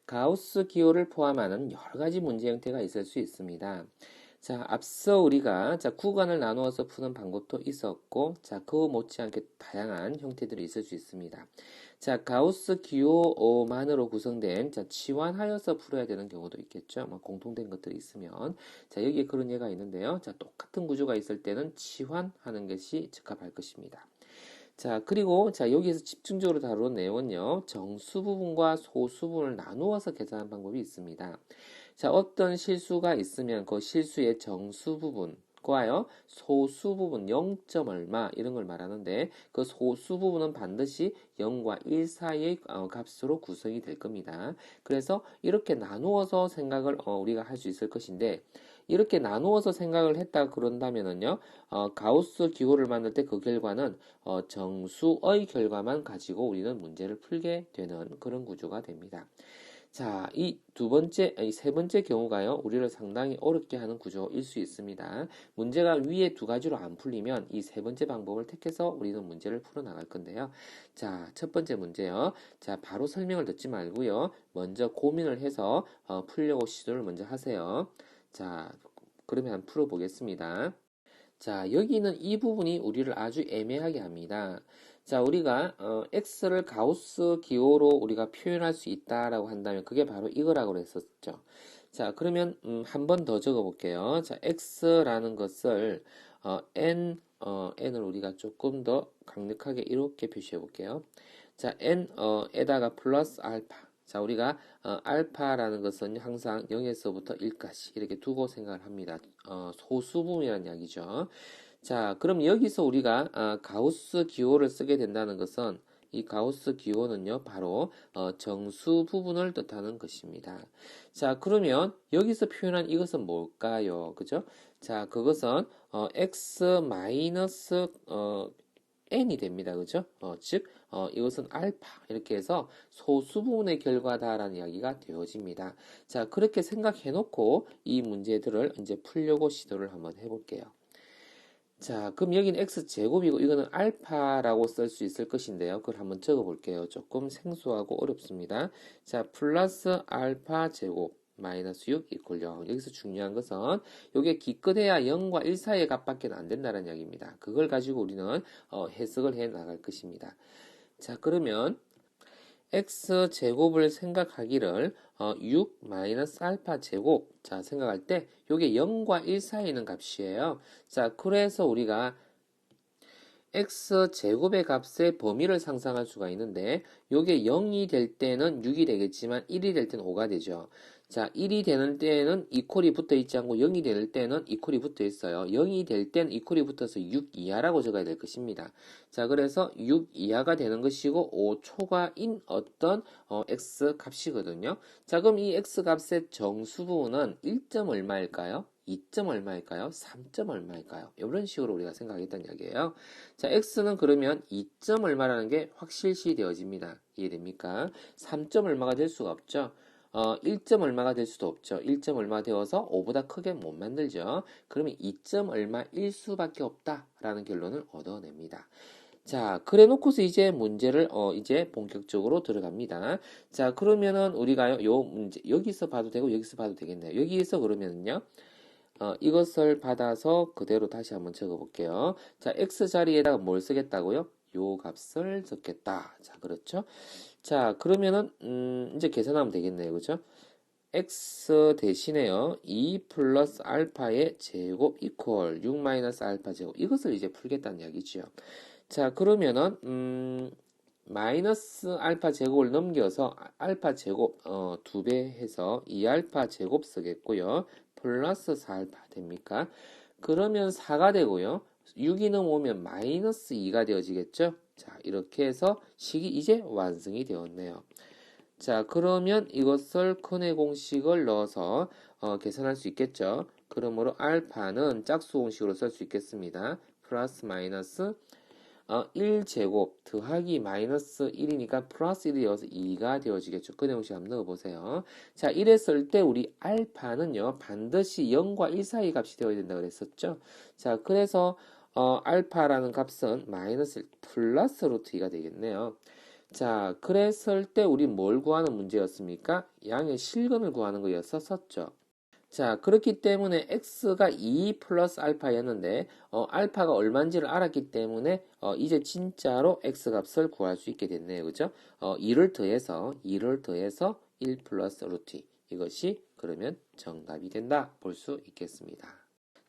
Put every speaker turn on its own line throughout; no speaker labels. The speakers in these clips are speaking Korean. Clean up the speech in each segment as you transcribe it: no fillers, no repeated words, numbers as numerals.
가우스 기호를 포함하는 여러 가지 문제 형태가 있을 수 있습니다. 자, 앞서 우리가 구간을 나누어서 푸는 방법도 있었고, 그거 못지않게 다양한 형태들이 있을 수 있습니다. 자, 가우스 기호만으로 구성된 치환하여서 풀어야 되는 경우도 있겠죠. 공통된 것들이 있으면. 자, 여기에 그런 예가 있는데요. 자, 똑같은 구조가 있을 때는 치환하는 것이 적합할 것입니다. 자, 그리고 여기에서 집중적으로 다룬 내용은요. 정수 부분과 소수 부분을 나누어서 계산하는 방법이 있습니다. 자, 어떤 실수가 있으면 그 실수의 정수 부분과요, 소수 부분 0점 얼마 이런 걸 말하는데 그 소수 부분은 반드시 0과 1 사이의 값으로 구성이 될 겁니다. 그래서 이렇게 나누어서 생각을 우리가 할 수 있을 것인데 이렇게 나누어서 생각을 했다 그런다면은요, 가우스 기호를 만들 때 그 결과는 정수의 결과만 가지고 우리는 문제를 풀게 되는 그런 구조가 됩니다. 자, 이 세 번째 경우가요, 우리를 상당히 어렵게 하는 구조일 수 있습니다. 문제가 위에 두 가지로 안 풀리면 이 세 번째 방법을 택해서 우리는 문제를 풀어 나갈 건데요. 자, 첫 번째 문제요. 자, 바로 설명을 듣지 말고요. 먼저 고민을 해서 풀려고 시도를 먼저 하세요. 자, 그러면 한번 풀어보겠습니다. 자, 여기는 이 부분이 우리를 아주 애매하게 합니다. 자, 우리가 x를 가우스 기호로 우리가 표현할 수 있다라고 한다면 그게 바로 이거라고 했었죠. 자, 그러면 한 번 더 적어 볼게요. 자, x라는 것을 n을 우리가 조금 더 강력하게 이렇게 표시해 볼게요. 자, n에다가 플러스 알파. 자, 우리가 알파라는 것은 항상 0에서부터 1까지 이렇게 두고 생각을 합니다. 소수분이라는 이야기죠. 자, 그럼 여기서 우리가 가우스 기호를 쓰게 된다는 것은 이 가우스 기호는요, 바로 정수 부분을 뜻하는 것입니다. 자, 그러면 여기서 표현한 이것은 뭘까요? 그죠? 자, 그것은 x 마이너스 n이 됩니다. 그죠? 즉, 이것은 알파 이렇게 해서 소수 부분의 결과다라는 이야기가 되어집니다. 자, 그렇게 생각해 놓고 이 문제들을 이제 풀려고 시도를 한번 해볼게요. 자, 그럼 여기는 x제곱이고 이거는 알파라고 쓸 수 있을 것인데요. 그걸 한번 적어 볼게요. 조금 생소하고 어렵습니다. 자, 플러스 알파 제곱 마이너스 6 이퀄 0. 여기서 중요한 것은 이게 기껏해야 0과 1 사이의 값밖에 안 된다는 이야기입니다. 그걸 가지고 우리는 해석을 해 나갈 것입니다. 자, 그러면 x제곱을 생각하기를 6 마이너스 알파 제곱, 자, 생각할 때 이게 0과 1 사이에 있는 값이에요. 자, 그래서 우리가 x제곱의 값의 범위를 상상할 수가 있는데 이게 0이 될 때는 6이 되겠지만 1이 될 때는 5가 되죠. 자, 1이 되는 때는 이퀄이 붙어 있지 않고 0이 될 때는 이퀄이 붙어 있어요. 0이 될 때는 이퀄이 붙어서 6 이하라고 적어야 될 것입니다. 자, 그래서 6 이하가 되는 것이고 5 초과인 어떤 x 값이거든요. 자, 그럼 이 x 값의 정수분은 1점 얼마일까요? 2점 얼마일까요? 3점 얼마일까요? 이런 식으로 우리가 생각했던 이야기예요. 자, x는 그러면 2점 얼마라는 게 확실시 되어집니다. 이해됩니까? 3점 얼마가 될 수가 없죠. 1점 얼마가 될 수도 없죠. 1점 얼마 되어서 5보다 크게 못 만들죠. 그러면 2점 얼마일 수밖에 없다라는 결론을 얻어냅니다. 자, 그래 놓고서 이제 문제를 이제 본격적으로 들어갑니다. 자, 그러면은 우리가 요 문제 여기서 봐도 되고 여기서 봐도 되겠네요. 여기에서 그러면은요. 이것을 받아서 그대로 다시 한번 적어 볼게요. 자, x 자리에다가 뭘 쓰겠다고요? 요 값을 적겠다. 자, 그렇죠? 자, 그러면은 이제 계산하면 되겠네요. 그죠? x 대신에요. 2 플러스 알파의 제곱 이퀄 6 마이너스 알파 제곱. 이것을 이제 풀겠다는 이야기죠. 자, 그러면은 마이너스 알파 제곱을 넘겨서 알파 제곱 2배 해서 2알파 제곱 쓰겠고요. 플러스 4알파 됩니까? 그러면 4가 되고요. 6이 넘어오면 마이너스 2가 되어지겠죠? 자, 이렇게 해서 식이 이제 완성이 되었네요. 자, 그러면 이것을 큰의 공식을 넣어서 계산할 수 있겠죠? 그러므로 알파는 짝수 공식으로 쓸 수 있겠습니다. 플러스 마이너스 1제곱 더하기 마이너스 1이니까 플러스 1이 되어서 2가 되어지겠죠. 그 내용식 한번 넣어보세요. 자, 이랬을 때 우리 알파는요, 반드시 0과 1 사이 값이 되어야 된다고 그랬었죠. 자, 그래서 알파라는 값은 마이너스 플러스 루트 2가 되겠네요. 자, 그랬을 때 우리 뭘 구하는 문제였습니까? 양의 실근을 구하는 거였었죠. 자, 그렇기 때문에 x가 2 플러스 알파였는데 알파가 얼마인지를 알았기 때문에 이제 진짜로 x 값을 구할 수 있게 됐네요. 그죠? 2를 더해서 1 플러스 루트 2. 이것이 그러면 정답이 된다 볼 수 있겠습니다.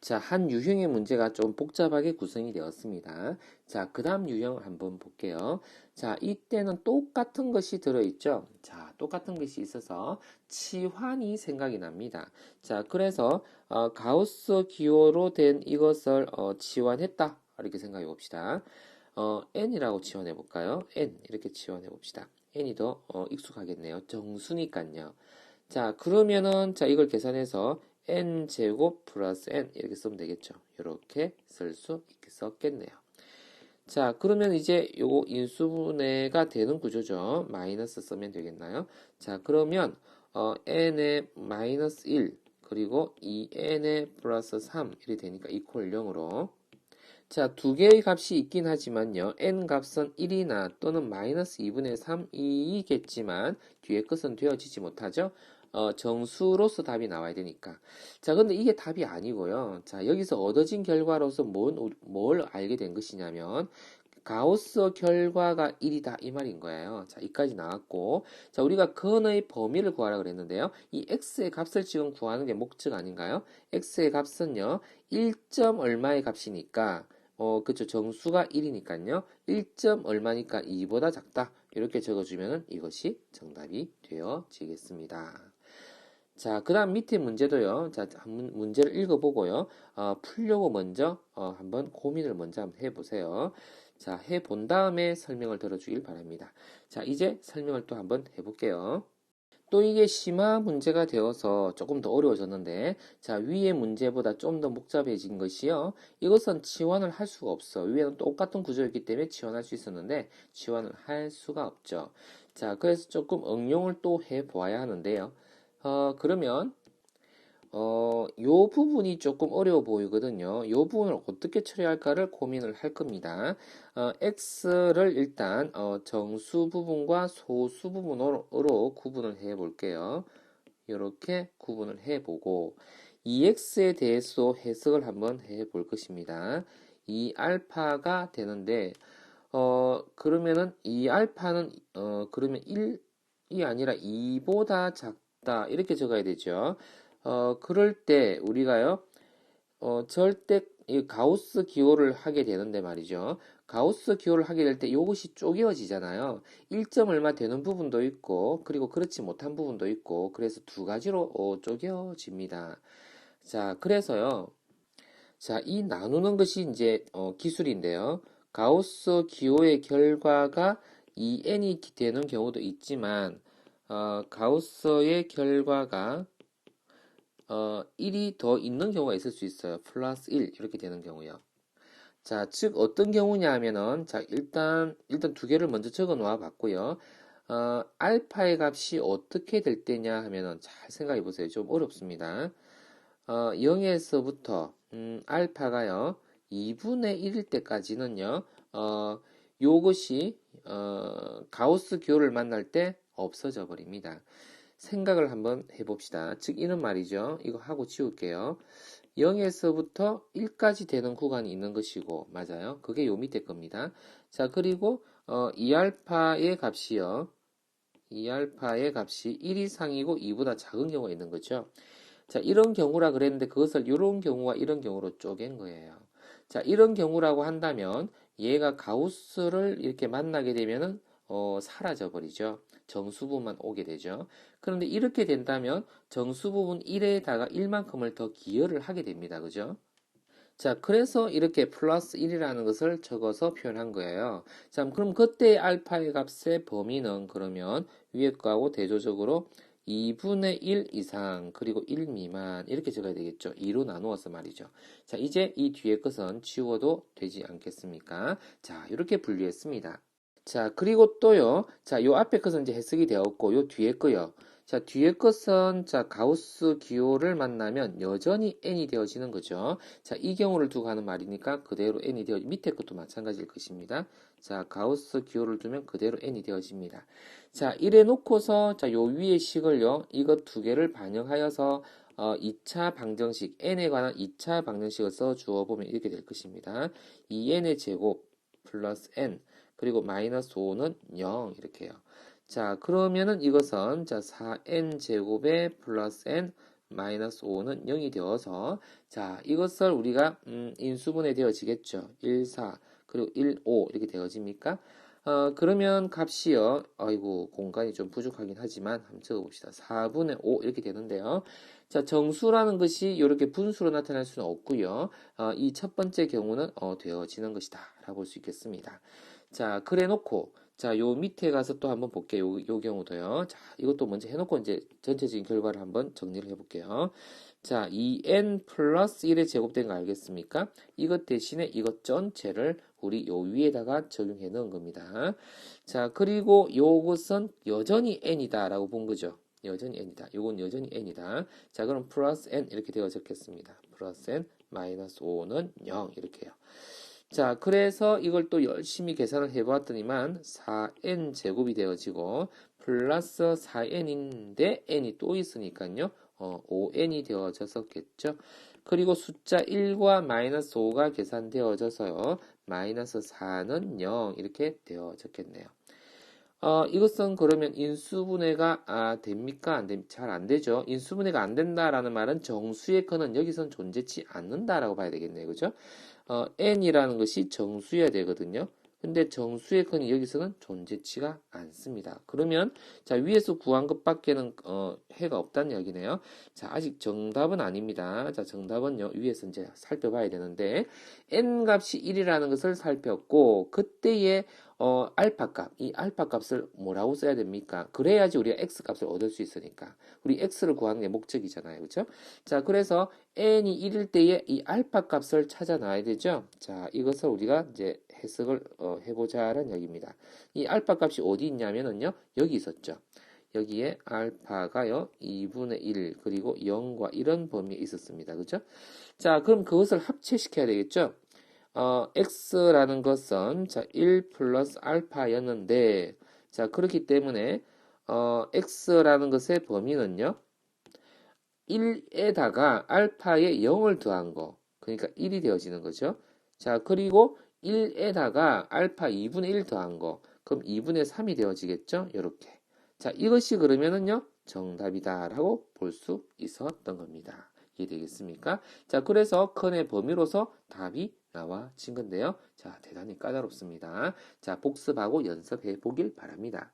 자, 한 유형의 문제가 좀 복잡하게 구성이 되었습니다. 자, 그 다음 유형을 한번 볼게요. 자, 이때는 똑같은 것이 들어있죠. 자, 똑같은 것이 있어서 치환이 생각이 납니다. 자, 그래서 가우스 기호로 된 이것을 치환했다. 이렇게 생각해 봅시다. n이라고 치환해 볼까요? n 이렇게 치환해 봅시다. n이 더 익숙하겠네요. 정수니까요. 자, 그러면은 자, 이걸 계산해서 n제곱 플러스 n 이렇게 쓰면 되겠죠. 이렇게 쓸 수 있겠네요. 자, 그러면 이제 요거 인수분해가 되는 구조죠. 마이너스 쓰면 되겠나요? 자, 그러면 n의 마이너스 1 그리고 2n의 플러스 3 이렇게 되니까 이퀄 0으로 자, 두 개의 값이 있긴 하지만요. n 값은 1이나 또는 마이너스 2분의 3이겠지만 뒤에 것은 되어지지 못하죠. 정수로서 답이 나와야 되니까. 자, 근데 이게 답이 아니고요. 자, 여기서 얻어진 결과로서 뭘 알게 된 것이냐면 가우스 결과가 1이다 이 말인 거예요. 자, 이까지 나왔고 자, 우리가 근의 범위를 구하라 그랬는데요. 이 x의 값을 지금 구하는 게 목적 아닌가요? x의 값은요. 1점 얼마의 값이니까 그쵸. 정수가 1이니까요. 1점 얼마니까 2보다 작다. 이렇게 적어주면 이것이 정답이 되어지겠습니다. 자, 그 다음 밑에 문제도요. 자, 한번 문제를 읽어보고요. 풀려고 먼저 한번 고민을 먼저 한번 해보세요. 자, 해본 다음에 설명을 들어주길 바랍니다. 자, 이제 설명을 또 한번 해볼게요. 또 이게 심화 문제가 되어서 조금 더 어려워졌는데 자 위의 문제보다 좀 더 복잡해진 것이요 이것은 치환을 할 수가 없어 위에는 똑같은 구조였기 때문에 치환할 수 있었는데 치환을 할 수가 없죠 자 그래서 조금 응용을 또 해보아야 하는데요 그러면 요 부분이 조금 어려워 보이거든요. 요 부분을 어떻게 처리할까를 고민을 할 겁니다. x를 일단 정수 부분과 소수 부분으로 구분을 해 볼게요. 이렇게 구분을 해 보고 2x에 대해서 해석을 한번 해 볼 것입니다. 이 알파가 되는데 그러면은 이 알파는 그러면 1이 아니라 2보다 작다 이렇게 적어야 되죠. 그럴 때 우리가요, 절대 이 가우스 기호를 하게 되는데 말이죠. 가우스 기호를 하게 될 때 이것이 쪼개어지잖아요. 1점 얼마 되는 부분도 있고, 그리고 그렇지 못한 부분도 있고, 그래서 두 가지로 쪼개어집니다. 자, 그래서요. 자, 이 나누는 것이 이제 기술인데요. 가우스 기호의 결과가 2n이 되는 경우도 있지만, 가우스의 결과가 1이 더 있는 경우가 있을 수 있어요. 플러스 1 이렇게 되는 경우요. 자, 즉 어떤 경우냐 하면은 자, 일단 두 개를 먼저 적어 놓아 봤고요. 알파의 값이 어떻게 될 때냐 하면은 잘 생각해 보세요. 좀 어렵습니다. 0에서부터 알파가요. 2분의 1일 때까지는요. 요것이 가우스 기호를 만날 때 없어져 버립니다. 생각을 한번 해봅시다. 즉 이런 말이죠. 이거 하고 지울게요. 0에서부터 1까지 되는 구간이 있는 것이고 맞아요. 그게 요 밑에 겁니다. 자 그리고 2알파의 값이요. 2알파의 값이 1 이상이고 2보다 작은 경우가 있는 거죠. 자 이런 경우라 그랬는데 그것을 이런 경우와 이런 경우로 쪼갠 거예요. 자 이런 경우라고 한다면 얘가 가우스를 이렇게 만나게 되면은 사라져 버리죠. 정수부만 오게 되죠. 그런데 이렇게 된다면 정수부분 1에다가 1만큼을 더 기여를 하게 됩니다. 그죠? 자, 그래서 이렇게 플러스 1이라는 것을 적어서 표현한 거예요. 자, 그럼 그때 알파의 값의 범위는 그러면 위에 거하고 대조적으로 2분의 1 이상 그리고 1 미만 이렇게 적어야 되겠죠. 2로 나누어서 말이죠. 자, 이제 이 뒤에 것은 지워도 되지 않겠습니까? 자, 이렇게 분류했습니다. 자, 그리고 또요. 자, 요 앞에 것은 이제 해석이 되었고, 요 뒤에 거요. 자, 뒤에 것은 자, 가우스 기호를 만나면 여전히 n이 되어지는 거죠. 자, 이 경우를 두고 하는 말이니까 그대로 n이 되어 밑에 것도 마찬가지일 것입니다. 자, 가우스 기호를 두면 그대로 n이 되어집니다. 자, 이래 놓고서 자, 요 위에 식을요. 이것 두 개를 반영하여서 2차 방정식 n에 관한 2차 방정식을 써 주어 보면 이렇게 될 것입니다. 2n의 제곱 플러스 n 그리고 마이너스 5는 0 이렇게요. 자, 그러면은 이것은 자, 4n 제곱에 플러스 n 마이너스 5는 0이 되어서 자, 이것을 우리가 인수분해 되어지겠죠. 1, 4 그리고 1, 5 이렇게 되어집니까? 그러면 값이요. 아이고, 공간이 좀 부족하긴 하지만 한번 적어봅시다. 4분의 5 이렇게 되는데요. 자, 정수라는 것이 이렇게 분수로 나타날 수는 없고요. 이 첫 번째 경우는 되어지는 것이다 라고 볼 수 있겠습니다. 자, 그래 놓고 자, 요 밑에 가서 또 한번 볼게요. 요 경우도요. 자, 이것도 먼저 해놓고 이제 전체적인 결과를 한번 정리를 해볼게요. 자, 2n 플러스 1의 제곱된 거 알겠습니까? 이것 대신에 이것 전체를 우리 요 위에다가 적용해 넣은 겁니다. 자, 그리고 요것은 여전히 n이다 라고 본 거죠. 여전히 n이다. 요건 여전히 n이다. 자, 그럼 플러스 n 이렇게 되어 적겠습니다. 플러스 n 마이너스 5는 0 이렇게요. 자, 그래서 이걸 또 열심히 계산을 해보았더니만 4n 제곱이 되어지고 플러스 4n인데 n이 또 있으니까요. 5n이 되어졌었겠죠. 그리고 숫자 1과 마이너스 5가 계산되어져서요. 마이너스 4는 0 이렇게 되어졌겠네요. 이것은 그러면 인수분해가 됩니까? 잘 안 되죠. 인수분해가 안 된다라는 말은 정수의 근은 여기선 존재치 않는다라고 봐야 되겠네요. 그죠? n이라는 것이 정수여야 되거든요. 근데 정수의 근이 여기서는 존재치가 않습니다. 그러면 자, 위에서 구한 것밖에는 해가 없다는 이야기네요. 자, 아직 정답은 아닙니다. 자, 정답은요. 위에서 이제 살펴봐야 되는데 n 값이 1이라는 것을 살폈고 그때의 알파 값, 이 알파 값을 뭐라고 써야 됩니까? 그래야지 우리가 x 값을 얻을 수 있으니까. 우리 x를 구하는 게 목적이잖아요. 그렇죠? 자, 그래서 n이 1일 때에 이 알파 값을 찾아놔야 되죠. 자, 이것을 우리가 이제 해석을 해보자라는 얘기입니다. 이 알파 값이 어디 있냐면은요. 여기 있었죠. 여기에 알파가요. 2분의 1 그리고 0과 이런 범위에 있었습니다. 그죠? 자, 그럼 그것을 합체시켜야 되겠죠. x라는 것은 자, 1 플러스 알파였는데 자, 그렇기 때문에 x라는 것의 범위는요. 1에다가 알파에 0을 더한 거. 그러니까 1이 되어지는 거죠. 자, 그리고 1에다가 알파 2분의 1 더한 거. 그럼 2분의 3이 되어지겠죠? 이렇게. 자, 이것이 그러면은요. 정답이다라고 볼 수 있었던 겁니다. 이해되겠습니까? 자, 그래서 큰의 범위로서 답이 나와진 건데요. 자, 대단히 까다롭습니다. 자, 복습하고 연습해 보길 바랍니다.